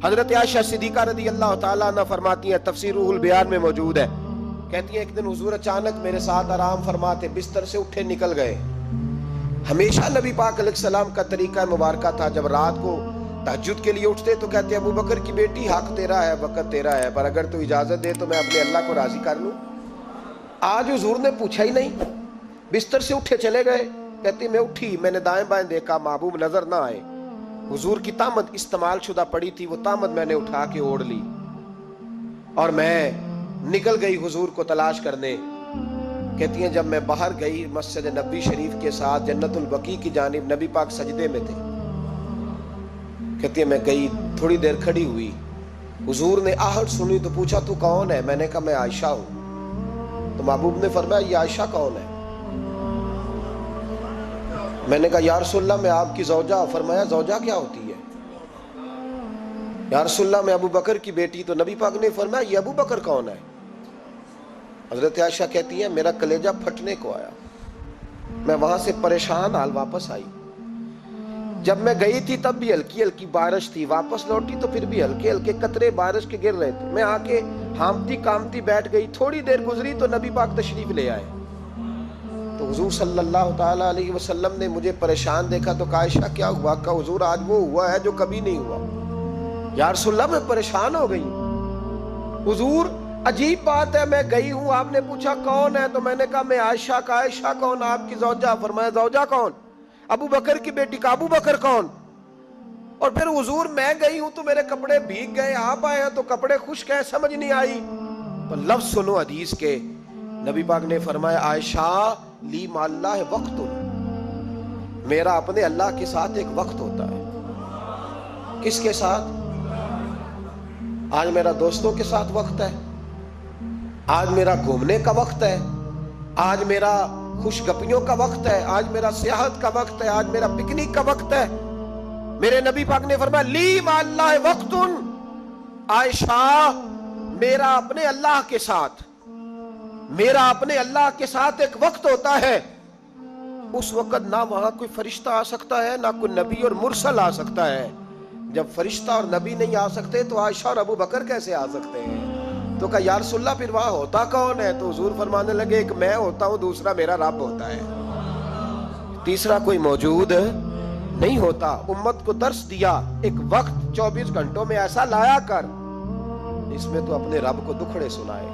حضرت عائشہ صدیقہ رضی اللہ تعالیٰ عنہ فرماتی ہیں، تفسیر روح البیان میں موجود ہے، کہتی ہیں ایک دن حضور اچانک میرے ساتھ آرام فرماتے بستر سے اٹھے نکل گئے۔ ہمیشہ نبی پاک علیہ السلام کا طریقہ مبارکہ تھا، جب رات کو تہجد کے لیے اٹھتے تو کہتے ابو بکر کی بیٹی حق تیرا ہے، وقت تیرا ہے، پر اگر تو اجازت دے تو میں اپنے اللہ کو راضی کر لوں۔ آج حضور نے پوچھا ہی نہیں، بستر سے اٹھے چلے گئے۔ کہتی میں اٹھی، میں نے دائیں بائیں دیکھا، محبوب نظر نہ آئے۔ حضور کی طامت استعمال شدہ پڑی تھی، وہ طامت میں نے اٹھا کے اوڑھ لی اور میں نکل گئی حضور کو تلاش کرنے۔ کہتی ہیں جب میں باہر گئی مسجد نبی شریف کے ساتھ جنت البقیع کی جانب، نبی پاک سجدے میں تھے۔ کہتی ہیں میں گئی، تھوڑی دیر کھڑی ہوئی، حضور نے آہٹ سنی تو پوچھا تو کون ہے؟ میں نے کہا میں عائشہ ہوں۔ تو محبوب نے فرمایا یہ عائشہ کون ہے؟ میں نے کہا یا رسول اللہ میں آپ کی زوجہ۔ فرمایا زوجہ کیا ہوتی ہے؟ یا رسول اللہ میں ابو بکر کی بیٹی۔ تو نبی پاک نے فرمایا یہ ابو بکر کون ہے؟ حضرت عائشہ کہتی ہیں میرا کلیجہ پھٹنے کو آیا، میں وہاں سے پریشان حال واپس آئی۔ جب میں گئی تھی تب بھی ہلکی ہلکی بارش تھی، واپس لوٹی تو پھر بھی ہلکے ہلکے قطرے بارش کے گر رہے تھے۔ میں آ کے ہامتی کامتی بیٹھ گئی، تھوڑی دیر گزری تو نبی پاک تشریف لے آئے۔ تو حضور صلی اللہ تعالیٰ علیہ وسلم نے مجھے پریشان دیکھا تو کہا عائشہ کیا ہوا؟ کہا حضور آج وہ ہوا ہے جو کبھی نہیں ہوا۔ یا رسول اللہ میں پریشان ہو گئی۔ حضور عجیب بات ہے، میں گئی ہوں، آپ نے پوچھا کون ہے تو میں نے کہا میں عائشہ۔ کا عائشہ کون؟ آپ کی زوجہ۔ فرمایا زوجہ کون؟ ابو بکر کی بیٹی۔ کا ابو بکر کون؟ اور پھر حضور میں گئی ہوں تو میرے کپڑے بھیگ گئے، آپ آئے ہیں تو کپڑے خشک ہیں، سمجھ نہیں آئی۔ تو لفظ سنو حدیث کے، نبی پاک نے فرمایا عائشہ لی مع اللہ وقت، میرا اپنے اللہ کے ساتھ ایک وقت ہوتا ہے۔ کس کے ساتھ؟ آج میرا دوستوں کے ساتھ وقت ہے، آج میرا گھومنے کا وقت ہے، آج میرا خوش گپیوں کا وقت ہے، آج میرا سیاحت کا وقت ہے، آج میرا پکنک کا وقت ہے۔ میرے نبی پاک نے فرمایا لی مع اللہ وقت، عائشہ میرا اپنے اللہ کے ساتھ، میرا اپنے اللہ کے ساتھ ایک وقت ہوتا ہے۔ اس وقت نہ وہاں کوئی فرشتہ آ سکتا ہے، نہ کوئی نبی اور مرسل آ سکتا ہے۔ جب فرشتہ اور نبی نہیں آ سکتے تو عائشہ اور ابو بکر کیسے آ سکتے ہیں؟ تو کہا یا رسول اللہ پھر وہاں ہوتا کون ہے؟ تو حضور فرمانے لگے ایک میں ہوتا ہوں، دوسرا میرا رب ہوتا ہے، تیسرا کوئی موجود نہیں ہوتا۔ امت کو درس دیا ایک وقت 24 گھنٹوں میں ایسا لایا کر جس میں تو اپنے رب کو دکھڑے سنائے،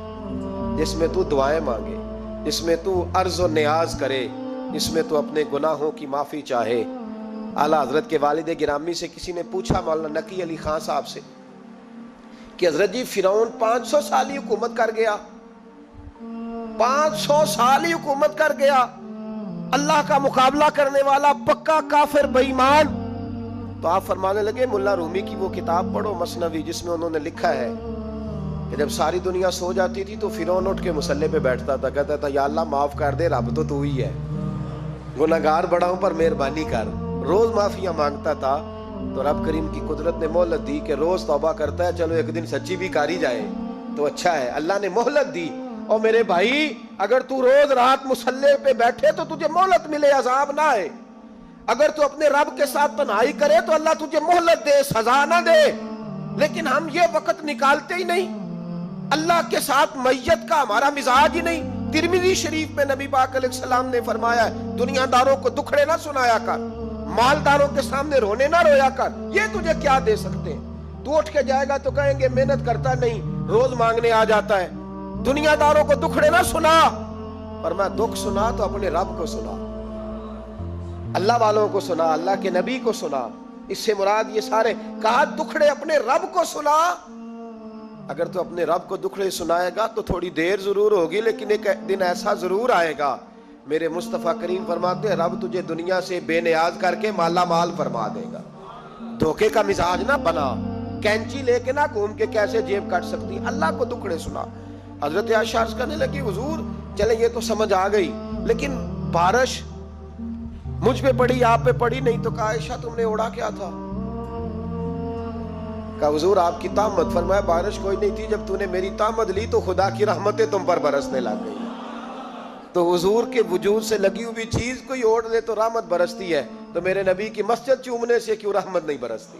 جس میں تو دعائیں مانگے، جس میں تو عرض و نیاز کرے، جس میں تو اپنے گناہوں کی معافی چاہے۔ اعلیٰ حضرت کے والد گرامی سے کسی نے پوچھا، مولانا نقی علی خان صاحب سے، کہ حضرت جی فرعون 500 سال ہی حکومت کر گیا، 500 سال ہی حکومت کر گیا، اللہ کا مقابلہ کرنے والا پکا کافر بے ایمان۔ تو آپ فرمانے لگے ملا رومی کی وہ کتاب پڑھو مثنوی، جس میں انہوں نے لکھا ہے کہ جب ساری دنیا سو جاتی تھی تو فرعون اٹھ کے مصلے پہ بیٹھتا تھا، کہتا تھا یا اللہ معاف کر دے، رب تو ہی ہے، گناہگار بڑا ہوں پر مہربانی کر۔ روز معافیاں مانگتا تھا تو رب کریم کی قدرت نے مہلت دی کہ روز توبہ کرتا ہے، چلو ایک دن سچی بھی کاری جائے تو اچھا ہے، اللہ نے مہلت دی۔ اور میرے بھائی اگر تو روز رات مصلے پہ بیٹھے تو تجھے مہلت ملے، عذاب نہ آئے۔ اگر تو اپنے رب کے ساتھ تنہائی کرے تو اللہ تجھے مہلت دے، سزا نہ دے۔ لیکن ہم یہ وقت نکالتے ہی نہیں، اللہ کے ساتھ میت کا ہمارا مزاج ہی نہیں۔ ترمذی شریف میں نبی پاک علیہ السلام نے فرمایا دنیا داروں کو دکھڑے نہ سنایا کر، مالداروں کے سامنے رونے نہ رویا کر، یہ تجھے کیا دے سکتے ہیں؟ تو اٹھ کے جائے گا تو کہیں گے محنت کرتا نہیں، روز مانگنے آ جاتا ہے۔ دنیا داروں کو دکھڑے نہ سنا، پر میں دکھ سنا تو اپنے رب کو سنا، اللہ والوں کو سنا، اللہ کے نبی کو سنا۔ اس سے مراد یہ سارے کہا دکھڑے اپنے رب کو سنا۔ اگر تو اپنے رب کو دکھڑے سنائے گا تو تھوڑی دیر ضرور ہوگی، لیکن ایک دن ایسا ضرور آئے گا، میرے مصطفیٰ کریم فرماتے ہیں رب تجھے دنیا سے بے نیاز کر کے مالا مال فرما دے گا۔ دھوکے کا مزاج نہ بنا، کینچی لے کے نہ گھوم کے کیسے جیب کٹ سکتی، اللہ کو دکھڑے سنا۔ حضرت عائشہ عرض کرنے لگی حضور چلے یہ تو سمجھ آ گئی، لیکن بارش مجھ پہ پڑی آپ پہ پڑی نہیں، تو کہا عائشہ تم نے اوڑا کیا تھا؟ کہا حضور آپ کی طامت۔ فرمایا بارش کوئی نہیں تھی، جب تو نے میری طامت لی تو خدا کی رحمتیں تم پر برسنے لگ گئی۔ تو حضور کے وجود سے لگی ہوئی چیز کوئی اوڑھ لے تو رحمت برستی ہے، تو میرے نبی کی مسجد چومنے سے کیوں رحمت نہیں برستی؟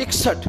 61।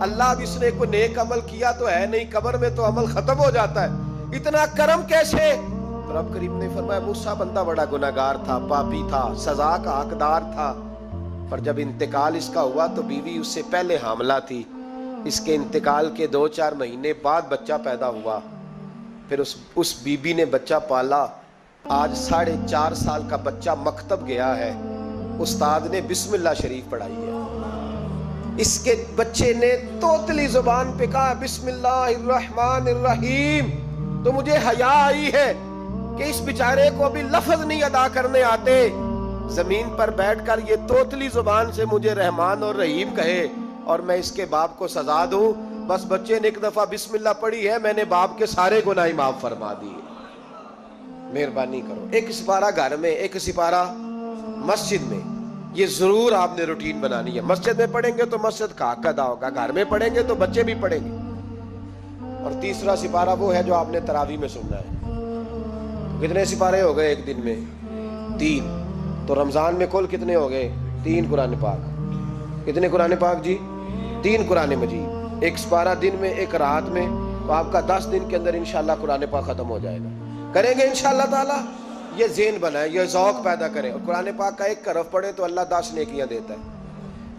اللہ اب اس نے کوئی نیک عمل کیا تو ہے نہیں، قبر میں تو عمل ختم ہو جاتا ہے، اتنا کرم کیسے؟ تو رب کریم نے فرمایا موسیٰ بندہ بڑا گناہگار تھا، پاپی تھا، سزا کا حقدار تھا، پر جب انتقال اس کا ہوا تو بیوی اس سے پہلے حاملہ تھی، اس کے انتقال کے 2-4 مہینے بعد بچہ پیدا ہوا، پھر اس بیوی نے بچہ پالا، آج 4.5 سال کا بچہ مکتب گیا ہے، استاد نے بسم اللہ شریف پڑھائی ہے، اس کے بچے نے توتلی زبان پہ کہا بسم اللہ الرحمن الرحیم، تو مجھے حیا آئی ہے کہ اس بیچارے کو ابھی لفظ نہیں ادا کرنے آتے، زمین پر بیٹھ کر یہ توتلی زبان سے مجھے رحمان اور رحیم کہے اور میں اس کے باپ کو سزا دوں، بس بچے نے ایک دفعہ بسم اللہ پڑھی ہے، میں نے باپ کے سارے گناہ معاف فرما دیے، مہربانی کرو۔ ایک سپارہ گھر میں، ایک سپارہ مسجد میں، یہ ضرور آپ نے روٹین بنانی ہے۔ مسجد میں پڑھیں گے تو مسجد کا حق ادا ہوگا، گھر میں پڑھیں گے تو بچے بھی پڑھیں گے۔ اور تیسرا سپارہ وہ ہے جو آپ نے تراویح میں سننا ہے۔ کتنے سپارے ہو گئے ایک دن میں؟ 3۔ تو رمضان میں کل کتنے ہو گئے؟ 3 قرآن پاک۔ کتنے قرآن پاک جی؟ 3 قرآن مجید، ایک سپارہ دن میں، ایک رات میں، تو آپ کا 10 دن کے اندر انشاءاللہ قرآن پاک ختم ہو جائے گا۔ کریں گے انشاءاللہ تعالی؟ یہ ذہن بنائیں، یہ ذوق پیدا کریں، اور قرآن پاک کا ایک حرف پڑھیں تو اللہ 10 نیکیاں دیتا ہے،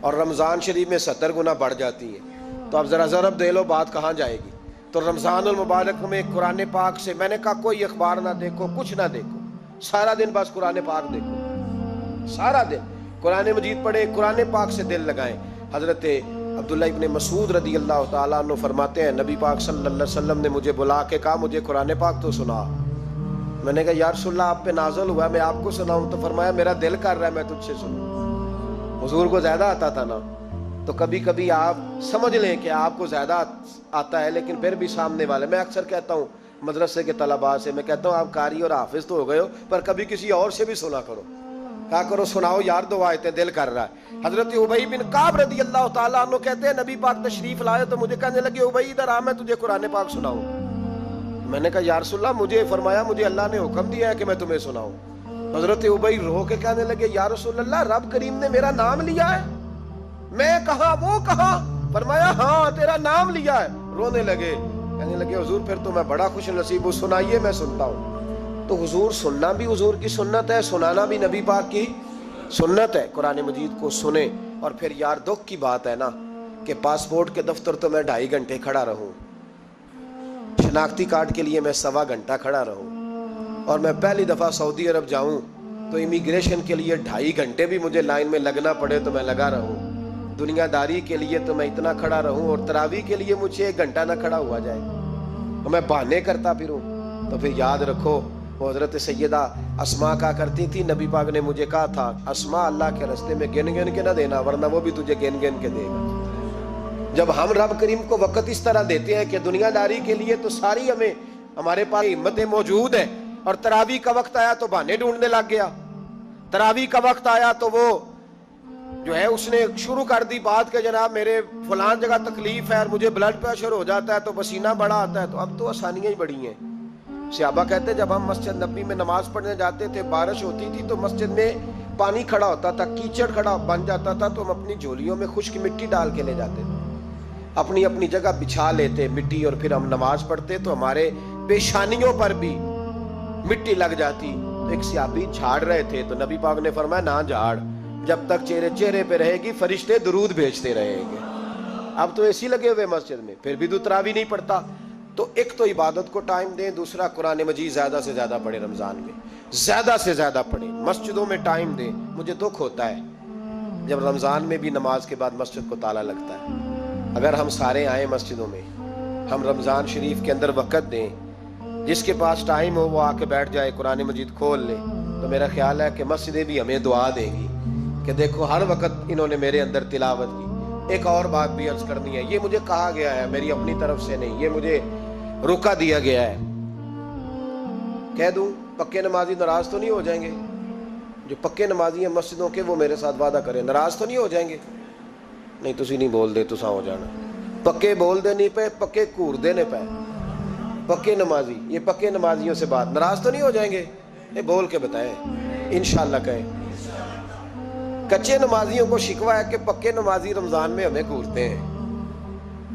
اور رمضان شریف میں 70 گنا بڑھ جاتی ہیں۔ تو اب ذرا ضرب دے لو، بات کہاں جائے گی؟ تو رمضان المبارک میں قرآن پاک سے، میں نے کہا کوئی اخبار نہ دیکھو، کچھ نہ دیکھو، سارا دن بس قرآن پاک دیکھو، سارا دن قرآن مجید پڑھیں، قرآن پاک سے دل لگائیں۔ حضرت عبداللہ ابن مسعود رضی اللہ تعالیٰ عنہ فرماتے ہیں نبی پاک صلی اللہ علیہ وسلم نے مجھے بلا کے کہا مجھے قرآن پاک تو سنا۔ میں نے کہا یا رسول اللہ آپ پہ نازل ہوا ہے، میں آپ کو سناؤں؟ تو فرمایا میرا دل کر رہا ہے میں تجھ سے سنوں۔ حضور کو زیادہ آتا تھا نا، تو کبھی کبھی آپ سمجھ لیں کہ آپ کو زیادہ آتا ہے، لیکن پھر بھی سامنے والے، میں اکثر کہتا ہوں مدرسے کے طلباء سے، میں کہتا ہوں آپ قاری اور حافظ تو ہو گئے ہو، پر کبھی کسی اور سے بھی سنا کرو، کہا کرو سناؤ یار 2 آیتیں، دل کر رہا ہے۔ حضرت ابی بن کعب رضی اللہ تعالیٰ عنہ کہتے ہیں نبی پاک تشریف لائے تو مجھے کہنے لگے ابی ادھر آ، میں تجھے قرآن پاک سناؤں۔ میں نے کہا یا رسول اللہ مجھے فرمایا مجھے اللہ نے حکم دیا ہے کہ میں تمہیں سناؤں۔ حضرت ابی رو کے کہنے لگے یا رسول اللہ رب کریم نے میرا نام لیا ہے؟ میں کہاں وہ کہاں؟ فرمایا ہاں تیرا نام لیا ہے۔ رونے لگے، کہنے لگے حضور پھر تو میں بڑا خوش نصیب ہوں، سنائیے میں سنتا ہوں۔ تو حضور سننا بھی حضور کی سنت ہے، سنانا بھی نبی پاک کی سنت ہے۔ قرآن مجید کو سنیں، اور پھر یار دکھ کی بات ہے نا کہ پاسپورٹ کے دفتر تو میں 2.5 گھنٹے کھڑا رہوں، شناختی کارڈ کے لیے میں 1.25 گھنٹہ کھڑا رہوں، اور میں پہلی دفعہ سعودی عرب جاؤں تو امیگریشن کے لیے 2.5 گھنٹے بھی مجھے لائن میں لگنا پڑے تو میں لگا رہوں، دنیا داری کے لیے تو میں اتنا کھڑا رہوں، اور تراویح کے لیے مجھے 1 گھنٹہ نہ کھڑا ہوا جائے تو میں بہانے کرتا پھروں۔ تو پھر یاد رکھو وہ حضرت سیدہ اسماء کہا کرتی تھی نبی پاک نے مجھے کہا تھا اسماء اللہ کے راستے میں گن گن کے نہ دینا ورنہ وہ بھی تجھے گن گن کے دے گا۔ جب ہم رب کریم کو وقت اس طرح دیتے ہیں کہ دنیا داری کے لیے تو ساری ہمیں ہمارے پاس ہمتیں موجود ہیں، اور تراویح کا وقت آیا تو بہانے ڈھونڈنے لگ گیا، تراویح کا وقت آیا تو وہ جو ہے اس نے شروع کر دی بات کہ جناب میرے فلان جگہ تکلیف ہے اور مجھے بلڈ پریشر ہو جاتا ہے تو پسینہ بڑا آتا ہے۔ تو اب تو آسانیاں ہی بڑی ہیں۔ صحابہ کہتے جب ہم مسجد نبی میں نماز پڑھنے جاتے تھے بارش ہوتی تھی تو مسجد میں پانی کھڑا ہوتا تھا، کیچڑ کھڑا بن جاتا تھا، تو ہم اپنی جھولیوں میں خشک مٹی ڈال کے لے جاتے تھے، اپنی اپنی جگہ بچھا لیتے مٹی، اور پھر ہم نماز پڑھتے تو ہمارے پیشانیوں پر بھی مٹی لگ جاتی۔ تو ایک صحابی جھاڑ رہے تھے تو نبی پاک نے فرمایا نہ جھاڑ، جب تک چہرے پہ رہے گی فرشتے درود بھیجتے رہیں گے۔ اب تو ایسی لگے ہوئے مسجد میں، پھر بھی تو تراویح نہیں پڑھتا۔ تو ایک تو عبادت کو ٹائم دیں، دوسرا قرآن مجید زیادہ سے زیادہ پڑھیں، رمضان میں زیادہ سے زیادہ پڑھیں، مسجدوں میں ٹائم دیں۔ مجھے دکھ ہوتا ہے جب رمضان میں بھی نماز کے بعد مسجد کو تالا لگتا ہے۔ اگر ہم سارے آئیں مسجدوں میں، ہم رمضان شریف کے اندر وقت دیں، جس کے پاس ٹائم ہو وہ آ کے بیٹھ جائے، قرآن مجید کھول لے، تو میرا خیال ہے کہ مسجدیں بھی ہمیں دعا دیں گی کہ دیکھو ہر وقت انہوں نے میرے اندر تلاوت کی۔ ایک اور بات بھی عرض کرنی ہے، یہ مجھے کہا گیا ہے، میری اپنی طرف سے نہیں، یہ مجھے روکا دیا گیا ہے، کہہ دوں پکے نمازی ناراض تو نہیں ہو جائیں گے؟ جو پکے نمازی ہیں مسجدوں کے وہ میرے ساتھ وعدہ کریں ناراض تو نہیں ہو جائیں گے؟ نہیں تسی نہیں بول دے تساں ہو جانا، پکے بول دے نہیں پے، پکے گھور دینے پے، پکے نمازی، یہ پکے نمازیوں سے بات، ناراض تو نہیں ہو جائیں گے؟ یہ بول کے بتائیں، انشاءاللہ کہیں۔ کچے نمازیوں کو شکوہ ہے کہ پکے نمازی رمضان میں ہمیں گھورتے ہیں،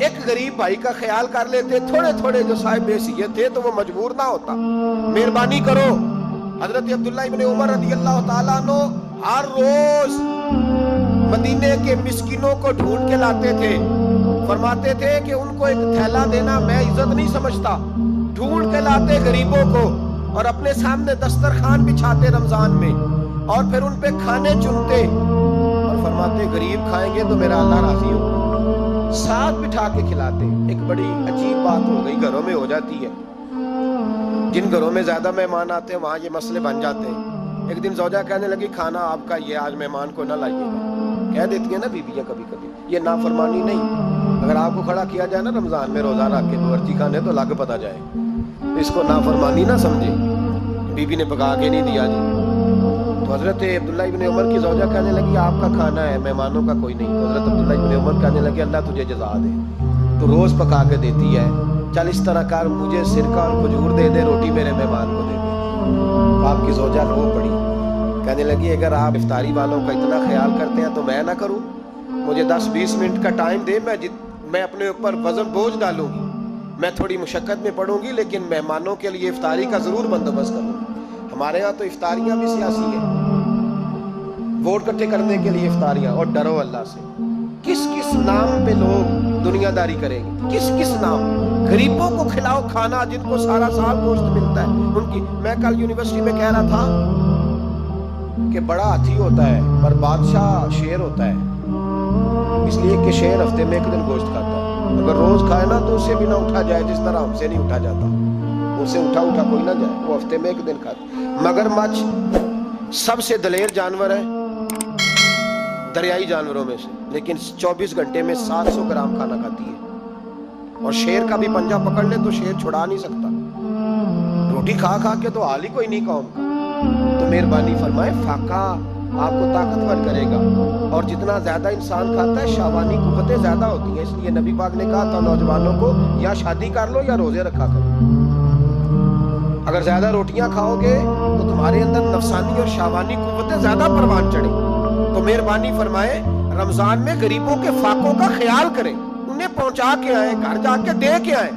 ایک غریب بھائی کا خیال کر لیتے، تھوڑے تھوڑے جو صاحب حیثیت تھے تو وہ مجبور نہ ہوتا، مہربانی کرو۔ حضرت عبداللہ ابن عمر رضی اللہ تعالیٰ عنہ ہر روز مدینے کے مسکینوں کو ڈھونڈ کے لاتے تھے، فرماتے تھے کہ ان کو ایک تھیلا دینا میں عزت نہیں سمجھتا، ڈھونڈ کے لاتے غریبوں کو اور اپنے سامنے دسترخوان بچھاتے رمضان میں، اور پھر ان پہ کھانے چنتے اور فرماتے غریب کھائیں گے تو میرا اللہ راضی ہوگا، ساتھ بٹھا کے کھلاتے۔ ایک بڑی عجیب بات ہو گئی، گھروں میں ہو جاتی ہے، جن گھروں میں زیادہ مہمان آتے ہیں وہاں یہ مسئلے بن جاتے ہیں۔ ایک دن زوجہ کہنے لگی کھانا آپ کا یہ آج مہمان کو نہ لائیے گا، کہہ دیتی ہیں نا بیویاں کبھی کبھی، یہ نافرمانی نہیں۔ اگر آپ کو کھڑا کیا جائے نا رمضان میں روزہ رکھ کے باورچی خانے تو لگ پتہ جائے، اس کو نافرمانی نہ سمجھے، بیوی نے پکا کے نہیں دیا جی۔ تو حضرت عبداللہ ابن عمر کی زوجہ کہنے لگی آپ کا کھانا ہے، مہمانوں کا کوئی نہیں۔ تو حضرت عبداللہ ابن عمر کہنے لگے اللہ تجھے جزا دے، تو روز پکا کے دیتی ہے، چل اس طرح کر مجھے سرکہ اور کھجور دے دے، روٹی میرے مہمان کو دے دے۔ آپ کی زوجہ رو پڑی، کہنے لگی اگر آپ افطاری والوں کا اتنا خیال کرتے ہیں تو میں نہ کروں، مجھے 10-20 منٹ کا ٹائم دے، میں اپنے اوپر وزن بوجھ ڈالوں گی، میں تھوڑی مشقت میں پڑوں گی لیکن مہمانوں کے لیے افطاری کا ضرور بندوبست کروں گی۔ ہمارے ہاں تو افطاریاں بھی سیاسی ہیں، ووٹ اکٹھے کرنے کے لیے افطاریاں، اور ڈرو اللہ سے۔ کس کس نام پہ لوگ دنیا داری کریں گے، کس کس نام؟ غریبوں کو کھلاؤ کھانا جن کو سارا سال گوشت ملتا ہے ان کی۔ میں کل یونیورسٹی میں کہہ رہا تھا کہ بڑا ہاتھی ہوتا ہے پر بادشاہ شیر ہوتا ہے، اس لیے کہ شیر ہفتے میں ایک دن گوشت کھاتا ہے، اگر روز کھائے نا تو اس سے بھی نہ اٹھا جائے جس طرح ہم سے نہیں اٹھا جاتا، اس سے اٹھا کوئی نہ جائے، وہ ہفتے میں ایک دن کھاتا۔ مگرمچھ سب سے دلیر جانور ہے دریائی جانوروں میں سے، لیکن 24 گھنٹے میں 700 گرام کھانا کھاتی ہے، اور شیر کا بھی پنجہ پکڑ لے تو شیر چھڑا نہیں سکتا، روٹی کھا کھا کے تو حال ہی کوئی نہیں قوم کا۔ تو مہربانی فرمائے فاقہ آپ کو طاقتور کرے گا، اور جتنا زیادہ انسان کھاتا ہے شہوانی قوتیں زیادہ ہوتی ہیں، اس لیے نبی پاک نے کہا تھا نوجوانوں کو یا شادی کر لو یا روزے رکھا کرو۔ اگر زیادہ روٹیاں کھاؤ گے تو تمہارے اندر نفسانی اور شہوانی قوتیں زیادہ پروان چڑھیں۔ تو مہربانی فرمائے رمضان میں غریبوں کے فاقوں کا خیال کریں، انہیں پہنچا کے آئیں، گھر جا کے دے کے آئیں۔